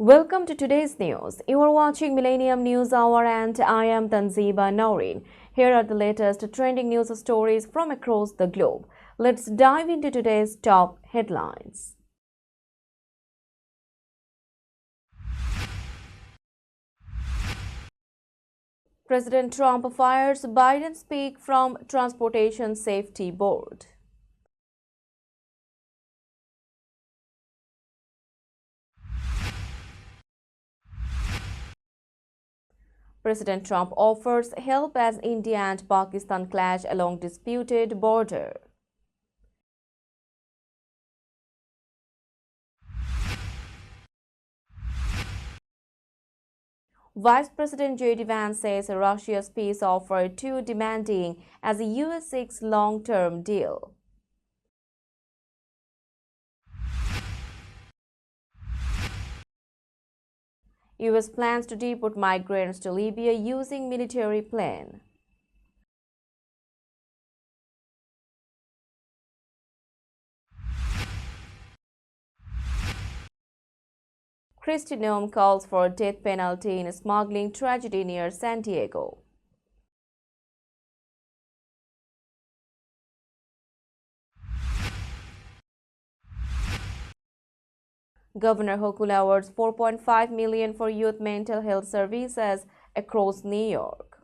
Welcome to today's news. You are watching Millennium News Hour and I am Tanziba Noreen. Here are the latest trending news stories from across the globe. Let's dive into today's top headlines. President Trump fires Biden's pick from Transportation Safety Board. President Trump offers help as India and Pakistan clash along disputed border. Vice President J.D. Vance says Russia's peace offer too demanding as the U.S. seeks long-term deal. U.S. plans to deport migrants to Libya using military plane. Kristi Noem calls for death penalty in smuggling tragedy near San Diego. Governor Hochul awards $4.5 million for youth mental health services across New York.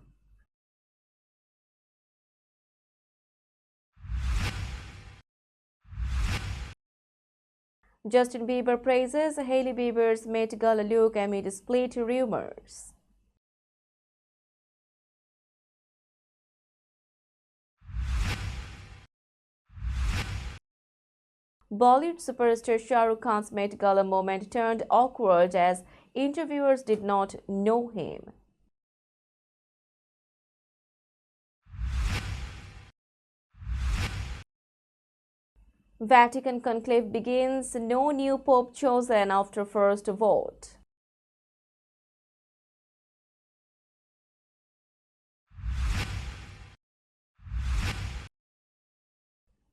Justin Bieber praises Hailey Bieber's Met Gala look amid split rumors. Bollywood superstar Shah Rukh Khan's Met Gala moment turned awkward as interviewers did not know him. Vatican conclave begins, no new pope chosen after first vote.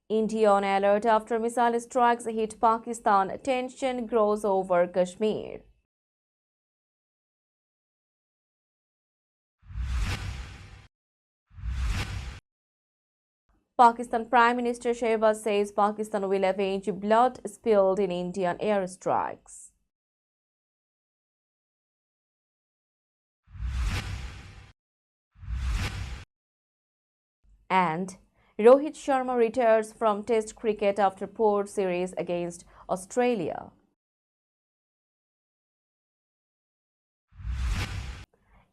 India on alert after missile strikes hit Pakistan, tension grows over Kashmir. Pakistan Prime Minister Shehbaz says Pakistan will avenge blood spilled in Indian airstrikes. And Rohit Sharma retires from Test cricket after poor series against Australia.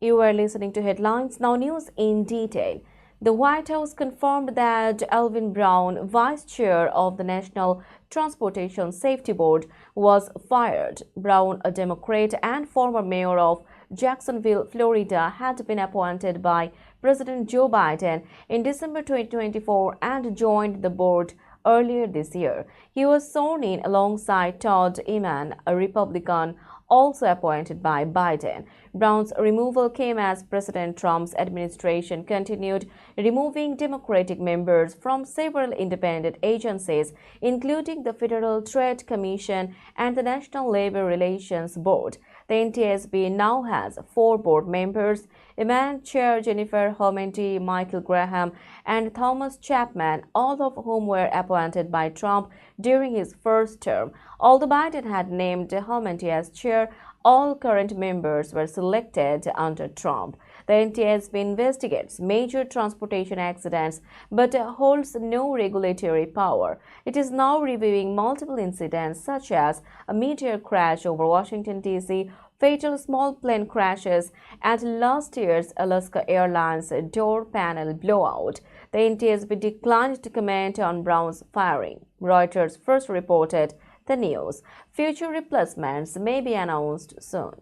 You are listening to Headlines, now news in detail. The White House confirmed that Alvin Brown, Vice Chair of the National Transportation Safety Board, was fired. Brown, a Democrat and former mayor of Jacksonville, Florida, had been appointed by President Joe Biden in December 2024 and joined the board earlier this year. He was sworn in alongside Todd Eman, a Republican also appointed by Biden. Brown's removal came as President Trump's administration continued removing Democratic members from several independent agencies, including the Federal Trade Commission and the National Labor Relations Board. The NTSB now has 4 board members: Eman, Chair Jennifer Homendy, Michael Graham, and Thomas Chapman, all of whom were appointed by Trump during his first term. Although Biden had named Homendy as chair, all current members were selected under Trump. The NTSB investigates major transportation accidents but holds no regulatory power. It is now reviewing multiple incidents such as a meteor crash over Washington, D.C., fatal small plane crashes, and last year's Alaska Airlines door panel blowout. The NTSB declined to comment on Brown's firing. Reuters first reported the news. Future replacements may be announced soon.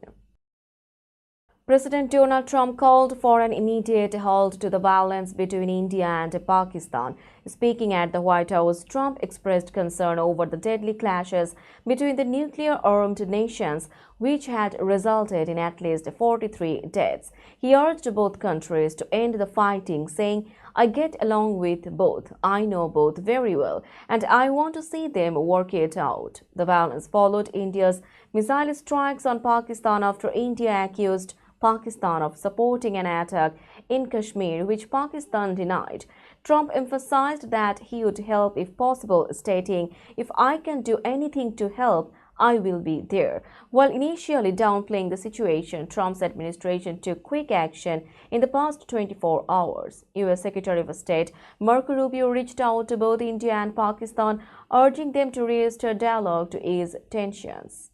President Donald Trump called for an immediate halt to the violence between India and Pakistan. Speaking at the White House, Trump expressed concern over the deadly clashes between the nuclear-armed nations, which had resulted in at least 43 deaths. He urged both countries to end the fighting, saying, I get along with both. I know both very well, and I want to see them work it out. The violence followed India's missile strikes on Pakistan after India accused Pakistan of supporting an attack in Kashmir, which Pakistan denied. Trump emphasized that he would help if possible, stating, "If I can do anything to help, I will be there." While initially downplaying the situation, Trump's administration took quick action in the past 24 hours. U.S. Secretary of State Marco Rubio reached out to both India and Pakistan, urging them to restart dialogue to ease tensions.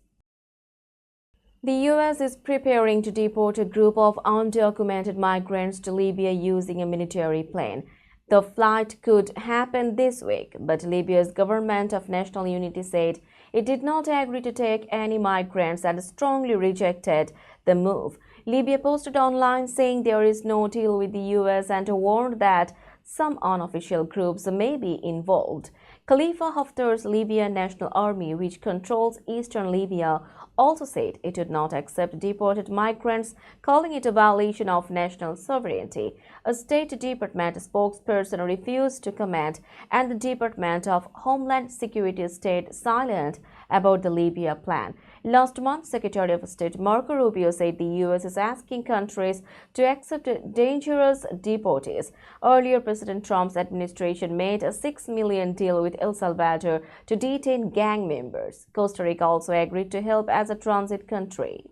The U.S. is preparing to deport a group of undocumented migrants to Libya using a military plane. The flight could happen this week, but Libya's government of national unity said it did not agree to take any migrants and strongly rejected the move. Libya posted online saying there is no deal with the U.S. and warned that some unofficial groups may be involved. Khalifa Haftar's Libyan National Army, which controls eastern Libya, also said it would not accept deported migrants, calling it a violation of national sovereignty. A State Department spokesperson refused to comment, and the Department of Homeland Security stayed silent about the Libya plan. Last month, Secretary of State Marco Rubio said the U.S. is asking countries to accept dangerous deportees. Earlier, President Trump's administration made a $6 million deal with El Salvador to detain gang members. Costa Rica also agreed to help as a transit country.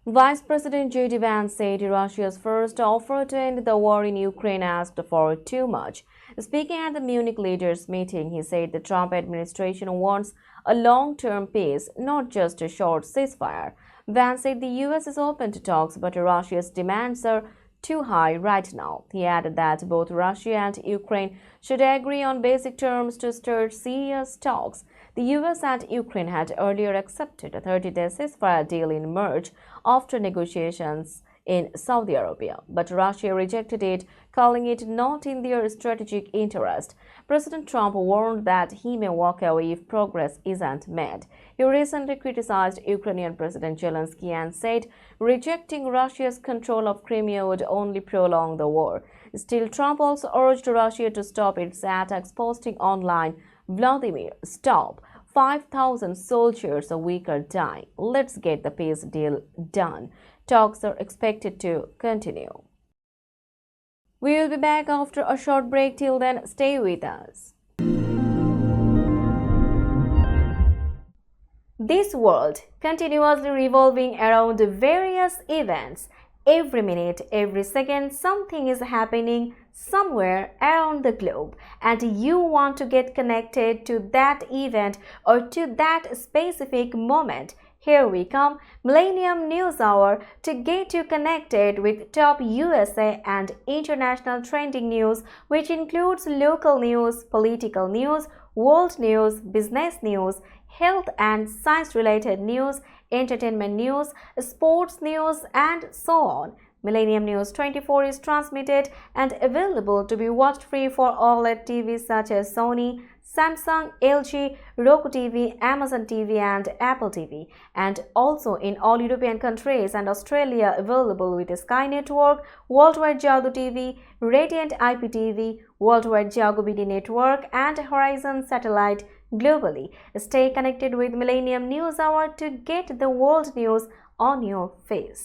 Vice President J.D. Vance said Russia's first offer to end the war in Ukraine asked for too much. Speaking at the Munich leaders' meeting, he said the Trump administration wants a long-term peace, not just a short ceasefire. Vance said the U.S. is open to talks, but Russia's demands are too high right now. He added that both Russia and Ukraine should agree on basic terms to start serious talks. The U.S. and Ukraine had earlier accepted a 30-day ceasefire deal in March after negotiations in Saudi Arabia, but Russia rejected it, calling it not in their strategic interest. President Trump warned that he may walk away if progress isn't made. He recently criticized Ukrainian President Zelensky and said rejecting Russia's control of Crimea would only prolong the war. Still, Trump also urged Russia to stop its attacks, posting online, "Vladimir, stop. 5,000 soldiers a week are dying. Let's get the peace deal done." Talks are expected to continue. We will be back after a short break. Till then, stay with us. This world continuously revolving around various events. Every minute, every second, something is happening somewhere around the globe, and you want to get connected to that event or to that specific moment. Here we come, Millennium News Hour, to get you connected with top USA and international trending news, which includes local news, political news, world news, business news, health and science-related news, entertainment news, sports news, and so on. Millennium News 24 is transmitted and available to be watched free for OLED TVs such as Sony, Samsung, LG, Roku TV, Amazon TV, and Apple TV, and also in all European countries and Australia available with Sky Network, Worldwide Jago TV, Radiant IPTV, Worldwide Jago BD Network, and Horizon Satellite globally. Stay connected with Millennium News Hour to get the world news on your feed.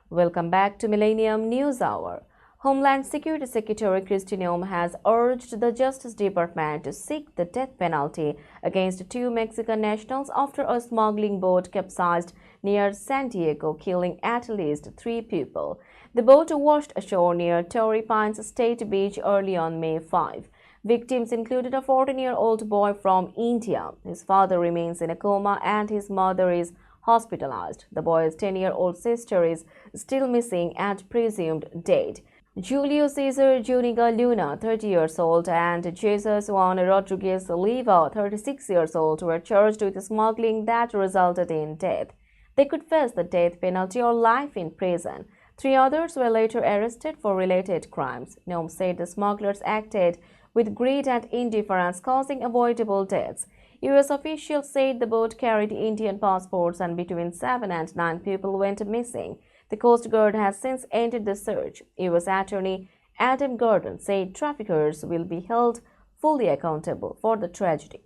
Welcome back to Millennium News Hour. Homeland Security Secretary Kristi Noem has urged the Justice Department to seek the death penalty against 2 Mexican nationals after a smuggling boat capsized near San Diego, killing at least 3 people. The boat washed ashore near Torrey Pines State Beach early on May 5. Victims included a 14-year-old boy from India. His father remains in a coma and his mother is hospitalized. The boy's 10-year-old sister is still missing and presumed dead. Julio Cesar Juniga Luna, 30 years old, and Jesus Juan Rodriguez Oliva, 36 years old, were charged with smuggling that resulted in death. They could face the death penalty or life in prison. 3 others were later arrested for related crimes. Noem said the smugglers acted with greed and indifference, causing avoidable deaths. U.S. officials said the boat carried Indian passports and between 7 and 9 people went missing. The Coast Guard has since ended the search. U.S. Attorney Adam Gordon said traffickers will be held fully accountable for the tragedy.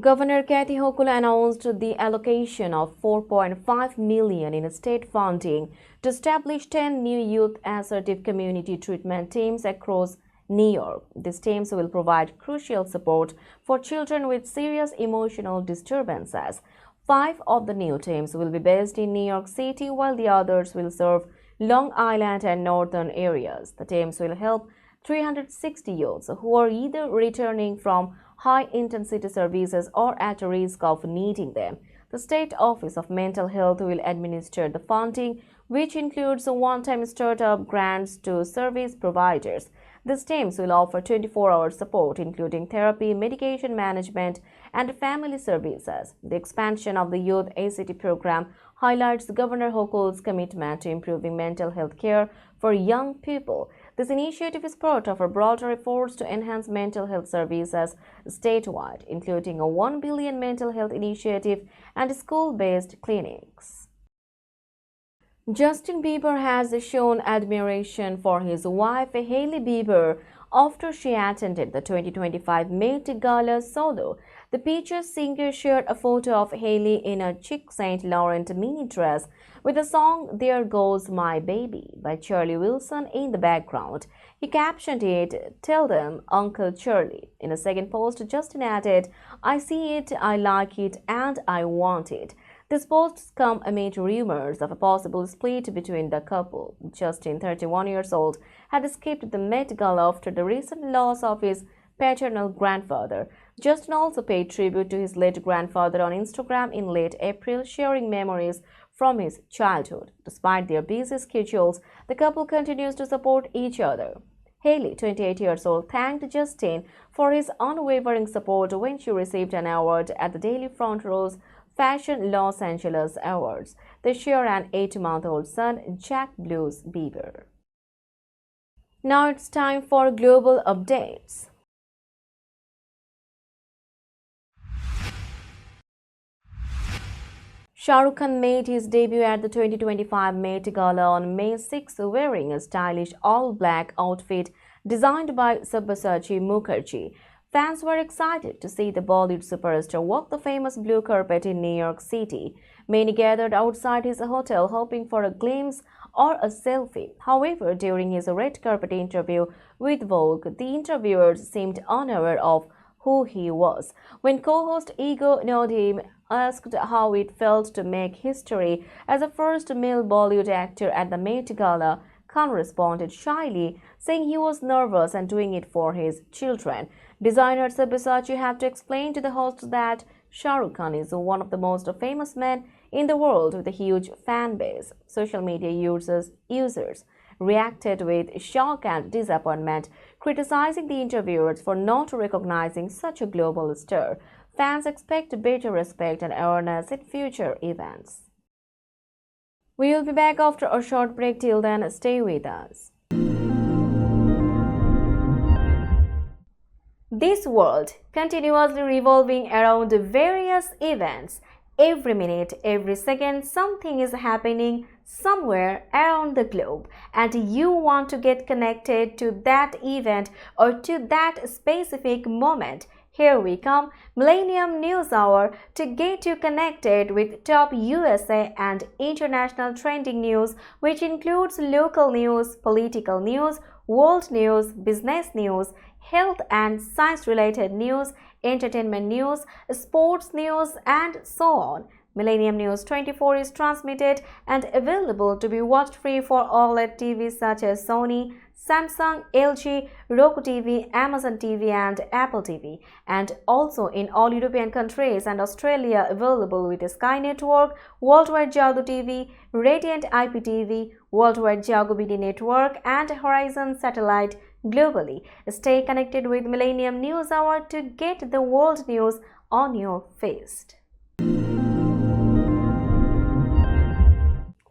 Governor Kathy Hochul announced the allocation of $4.5 million in state funding to establish 10 new youth assertive community treatment teams across New York. These teams will provide crucial support for children with serious emotional disturbances. 5 of the new teams will be based in New York City, while the others will serve Long Island and northern areas. The teams will help 360 youths who are either returning from high-intensity services or at risk of needing them. The State Office of Mental Health will administer the funding, which includes one-time startup grants to service providers. These teams will offer 24-hour support, including therapy, medication management, and family services. The expansion of the Youth ACT program highlights Governor Hochul's commitment to improving mental health care for young people. This initiative is part of a broader efforts to enhance mental health services statewide, including a $1 billion mental health initiative and school-based clinics. Justin Bieber has shown admiration for his wife Hailey Bieber after she attended the 2025 Met Gala solo. The Peaches singer shared a photo of Hailey in a chic Saint Laurent mini dress with the song There Goes My Baby by Charlie Wilson in the background. He captioned it, "Tell them, Uncle Charlie." In a second post, Justin added, "I see it, I like it, and I want it." These posts come amid rumors of a possible split between the couple. Justin, 31 years old, had escaped the Met Gala after the recent loss of his paternal grandfather. Justin also paid tribute to his late grandfather on Instagram in late April, sharing memories from his childhood. Despite their busy schedules, the couple continues to support each other. Hailey, 28 years old, thanked Justin for his unwavering support when she received an award at the Daily Front Row's Fashion Los Angeles Awards. They share an 8-month-old son, Jack Blues Bieber. Now it's time for global updates. Shah Rukh Khan made his debut at the 2025 Met Gala on May 6, wearing a stylish all-black outfit designed by Sabyasachi Mukherjee. Fans were excited to see the Bollywood superstar walk the famous blue carpet in New York City. Many gathered outside his hotel hoping for a glimpse or a selfie. However, during his red carpet interview with Vogue, the interviewers seemed unaware of who he was. When co-host Ego Nadim asked how it felt to make history as the first male Bollywood actor at the Met Gala, Khan responded shyly, saying he was nervous and doing it for his children. Designer Sabyasachi had to explain to the host that Shah Rukh Khan is one of the most famous men in the world with a huge fan base. Social media users reacted with shock and disappointment, criticizing the interviewers for not recognizing such a global star. Fans expect better respect and awareness in future events. We will be back after a short break. Till then, stay with us. This world continuously revolving around various events. Every minute, every second, something is happening somewhere around the globe, and you want to get connected to that event or to that specific moment. Here we come, Millennium News Hour, to get you connected with top USA and international trending news, which includes local news, political news, world news, business news, health and science-related news, entertainment news, sports news, and so on. Millennium News 24 is transmitted and available to be watched free for OLED TVs such as Sony, Samsung, LG, Roku TV, Amazon TV, and Apple TV, and also in all European countries and Australia available with Sky Network, Worldwide Jago TV, Radiant IPTV, Worldwide Jago BD Network, and Horizon Satellite globally. Stay connected with Millennium News Hour to get the world news on your feed.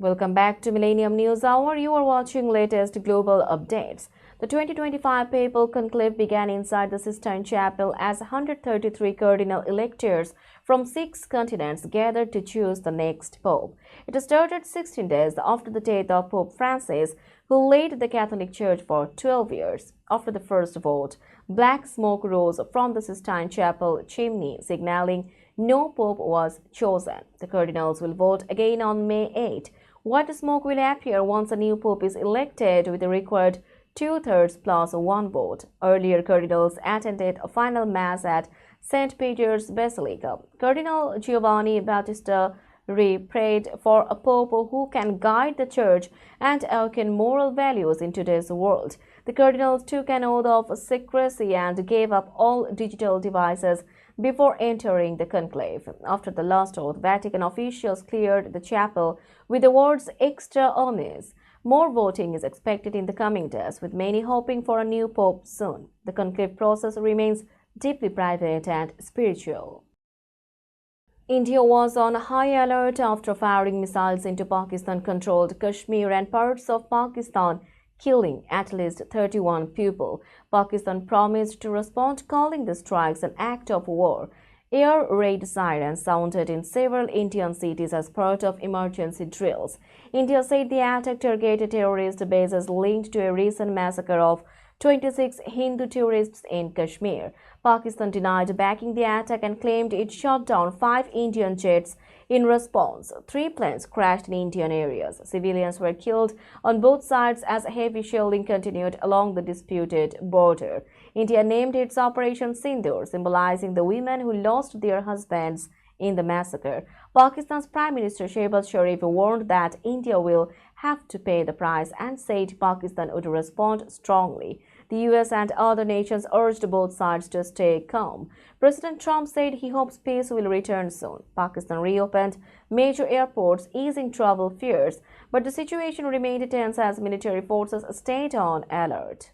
Welcome back to Millennium News Hour. You are watching latest global updates. The 2025 papal conclave began inside the Sistine Chapel as 133 cardinal electors from 6 continents gathered to choose the next pope. It started 16 days after the death of Pope Francis, who led the Catholic Church for 12 years. After the first vote, black smoke rose from the Sistine Chapel chimney, signaling no pope was chosen. The cardinals will vote again on May 8. White smoke will appear once a new pope is elected with the required 2/3 plus 1 vote. Earlier, cardinals attended a final mass at St. Peter's Basilica. Cardinal Giovanni Battista Re prayed for a pope who can guide the church and awaken moral values in today's world. The cardinals took an oath of secrecy and gave up all digital devices before entering the conclave. After the last oath, Vatican officials cleared the chapel with the words "extra omnes." More voting is expected in the coming days, with many hoping for a new pope soon. The conclave process remains deeply private and spiritual. India was on high alert after firing missiles into Pakistan-controlled Kashmir and parts of Pakistan, killing at least 31 people. Pakistan promised to respond, calling the strikes an act of war. Air raid sirens sounded in several Indian cities as part of emergency drills. India said the attack targeted terrorist bases linked to a recent massacre of 26 Hindu tourists in Kashmir. Pakistan denied backing the attack and claimed it shot down 5 Indian jets. In response, 3 planes crashed in Indian areas. Civilians were killed on both sides as heavy shelling continued along the disputed border. India named its Operation Sindoor, symbolizing the women who lost their husbands in the massacre. Pakistan's Prime Minister Shehbaz Sharif warned that India will have to pay the price and said Pakistan would respond strongly. The US and other nations urged both sides to stay calm. President Trump said he hopes peace will return soon. Pakistan reopened major airports, easing travel fears, but the situation remained tense as military forces stayed on alert.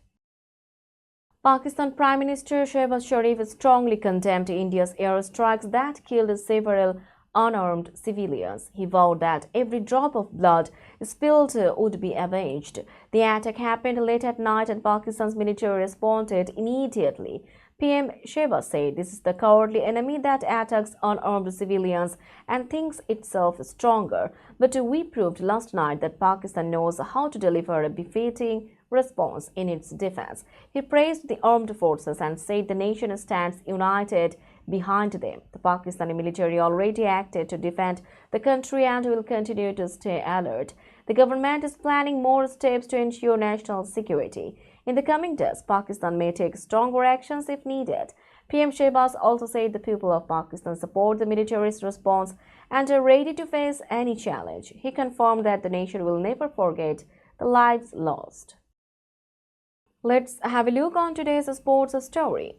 Pakistan Prime Minister Shehbaz Sharif strongly condemned India's airstrikes that killed several unarmed civilians. He vowed that every drop of blood spilled would be avenged. The attack happened late at night and Pakistan's military responded immediately. PM Shehbaz said this is the cowardly enemy that attacks unarmed civilians and thinks itself stronger. But we proved last night that Pakistan knows how to deliver a befitting response in its defense. He praised the armed forces and said the nation stands united behind them. The Pakistani military already acted to defend the country and will continue to stay alert. The government is planning more steps to ensure national security. In the coming days, Pakistan may take stronger actions if needed. PM Shehbaz also said the people of Pakistan support the military's response and are ready to face any challenge. He confirmed that the nation will never forget the lives lost. Let's have a look on today's sports story.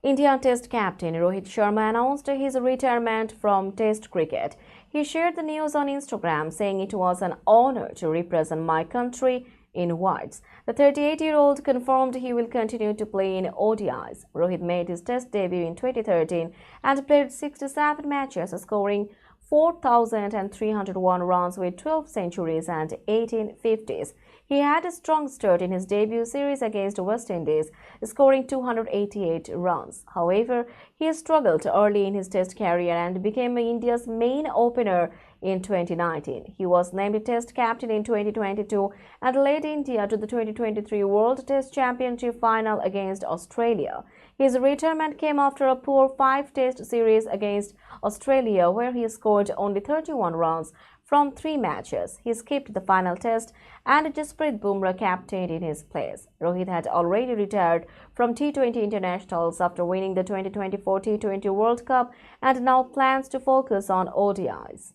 India Test captain Rohit Sharma announced his retirement from Test cricket. He shared the news on Instagram, saying it was an honor to represent my country in whites. The 38-year-old confirmed he will continue to play in ODIs. Rohit made his Test debut in 2013 and played 67 matches, scoring 4,301 runs with 12 centuries and 18 50s. He had a strong start in his debut series against West Indies, scoring 288 runs. However, he struggled early in his Test career and became India's main opener in 2019. He was named Test captain in 2022 and led India to the 2023 World Test Championship final against Australia. His retirement came after a poor 5-test series against Australia, where he scored only 31 runs from 3 matches. He skipped the final test and Jasprit Bumrah captained in his place. Rohit had already retired from T20 internationals after winning the 2024 T20 World Cup and now plans to focus on ODIs.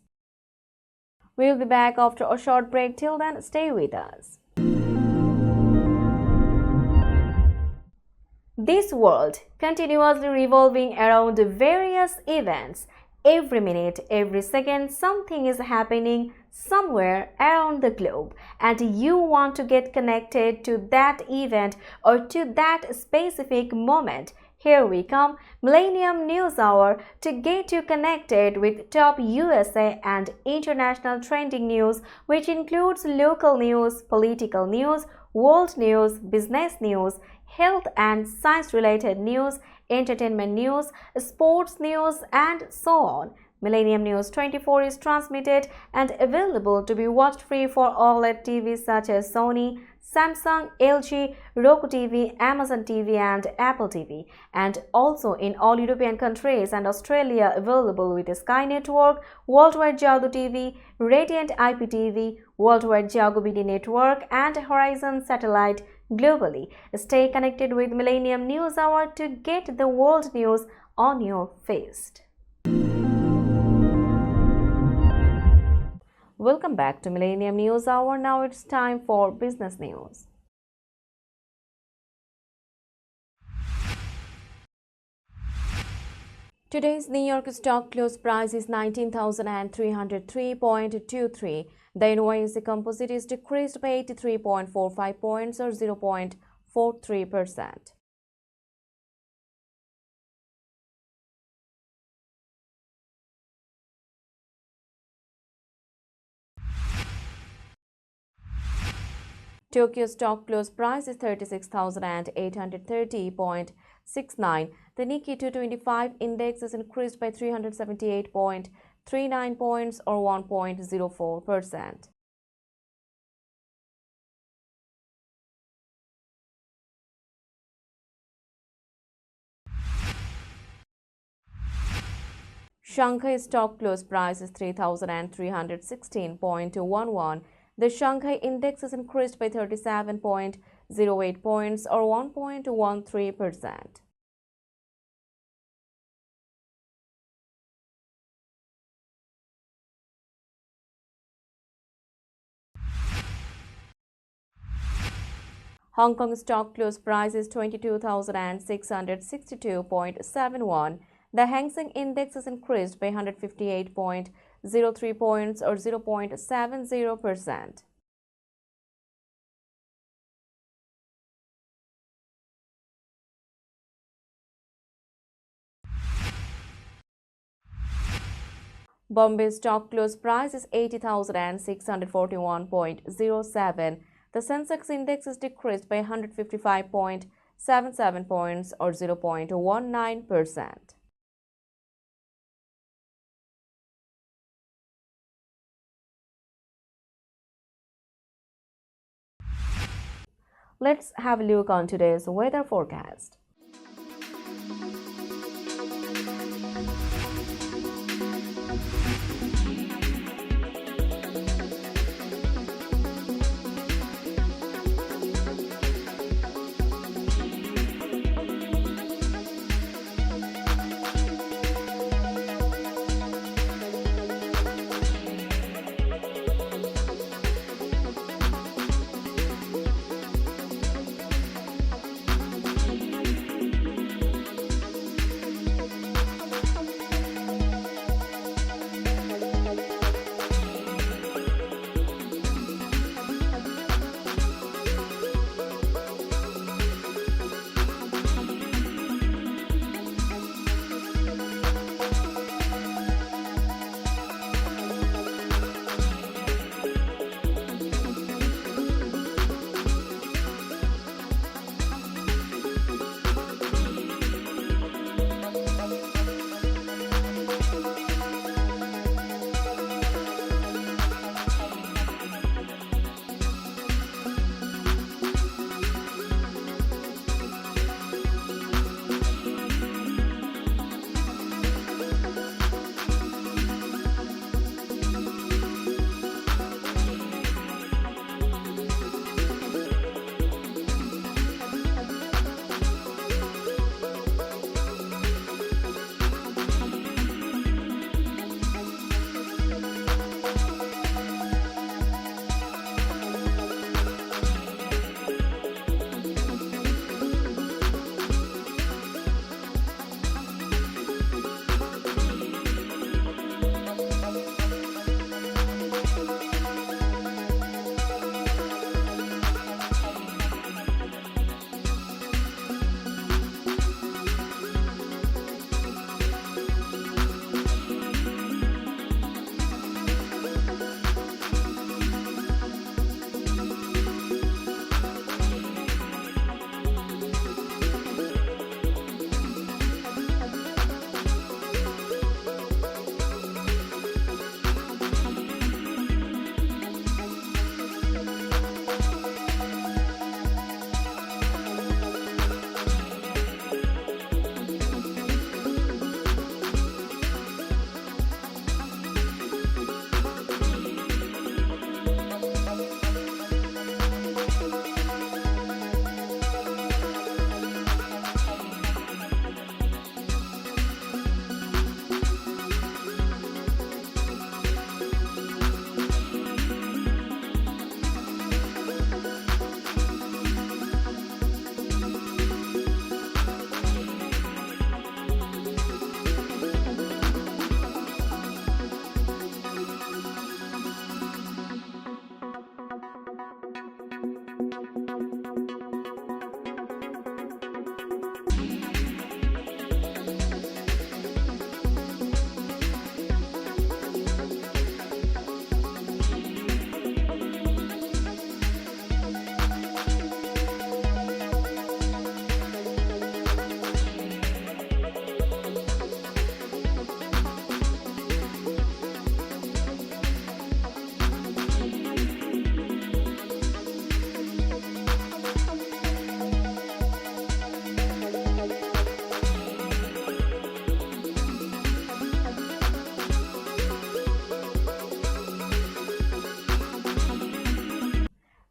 We'll be back after a short break. Till then, stay with us. This world continuously revolving around various events. Every minute, every second, something is happening somewhere around the globe, and you want to get connected to that event or to that specific moment. Here we come, Millennium News Hour, to get you connected with top USA and international trending news, which includes local news, political news, world news, business news, health and science-related news, entertainment news, sports news, and so on. Millennium News 24 is transmitted and available to be watched free for OLED TVs such as Sony, Samsung, LG, Roku TV, Amazon TV and Apple TV, and also in all European countries and Australia available with Sky Network, Worldwide Jago TV, Radiant IPTV, Worldwide Jago BD Network and Horizon Satellite globally. Stay connected with Millennium News Hour to get the world news on your feed. Welcome back to Millennium News Hour. Now it's time for business news. Today's New York stock close price is 19,303.23. The NYSE Composite is decreased by 83.45 points or 0.43%. Tokyo stock close price is 36,830.69. The Nikkei 225 index is increased by 378.39 points or 1.04%. Shanghai stock close price is 3,316.11. The Shanghai index is increased by 37.08 points or 1.13%. Hong Kong stock close price is 22,662.71. The Hang Seng index is increased by 158.03 points or 0.70%. Bombay stock close price is 80,641.07. The Sensex index is decreased by 155.77 points or 0.19%. Let's have a look on today's weather forecast.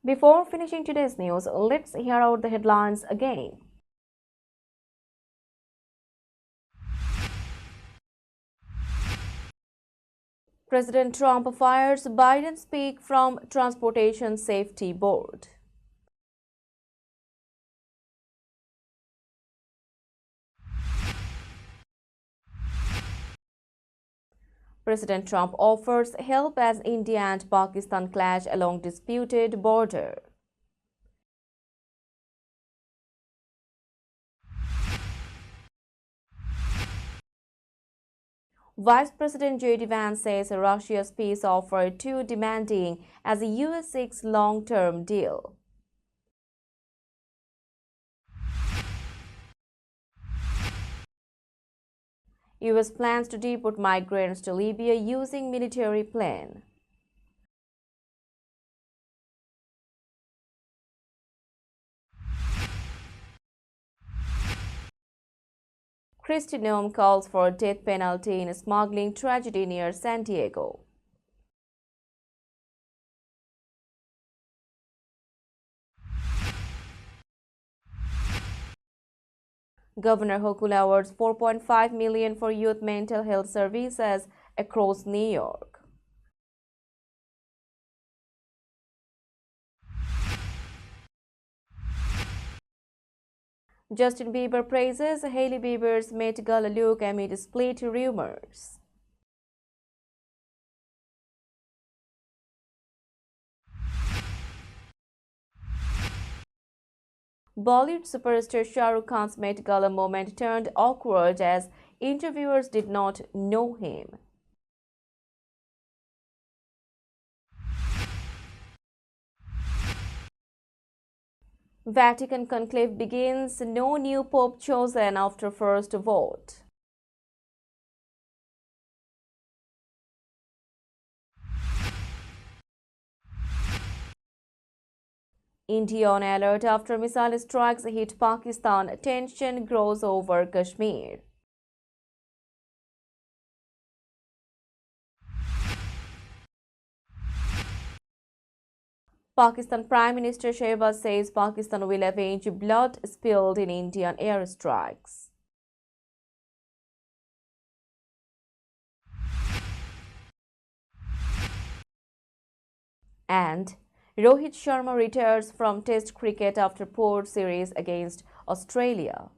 Before finishing today's news, let's hear out the headlines again. President Trump fires Biden speak from Transportation Safety Board. President Trump offers help as India and Pakistan clash along disputed border. Vice President J.D. Vance says Russia's peace offer too demanding as the U.S. seeks long-term deal. U.S. plans to deport migrants to Libya using military plane. Kristi Noem calls for death penalty in smuggling tragedy near San Diego. Governor Hochul awards $4.5 million for youth mental health services across New York. Justin Bieber praises Hailey Bieber's Met Gala look amid split rumors. Bollywood superstar Shah Rukh Khan's Met Gala moment turned awkward as interviewers did not know him. Vatican conclave begins, no new pope chosen after first vote. India on alert after missile strikes hit Pakistan, tension grows over Kashmir. Pakistan Prime Minister Shehbaz says Pakistan will avenge blood spilled in Indian airstrikes. And Rohit Sharma retires from Test cricket after poor series against Australia.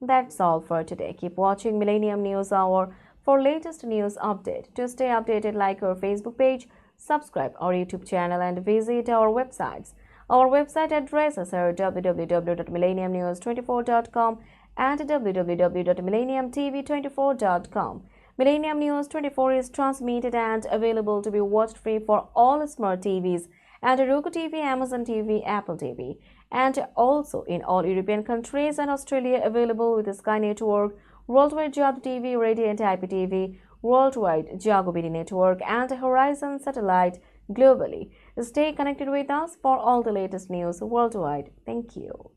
That's all for today. Keep watching Millennium News Hour for latest news update. To stay updated, like our Facebook page, subscribe our YouTube channel and visit our websites. Our website addresses are www.millenniumnews24.com and www.millenniumtv24.com. Millennium News 24 is transmitted and available to be watched free for all smart TVs and Roku TV, Amazon TV, Apple TV, and also in all European countries and Australia available with the Sky Network, Worldwide Jadoo TV, Radiant IPTV, Worldwide Jago BD Network, and Horizon Satellite globally. Stay connected with us for all the latest news worldwide. Thank you.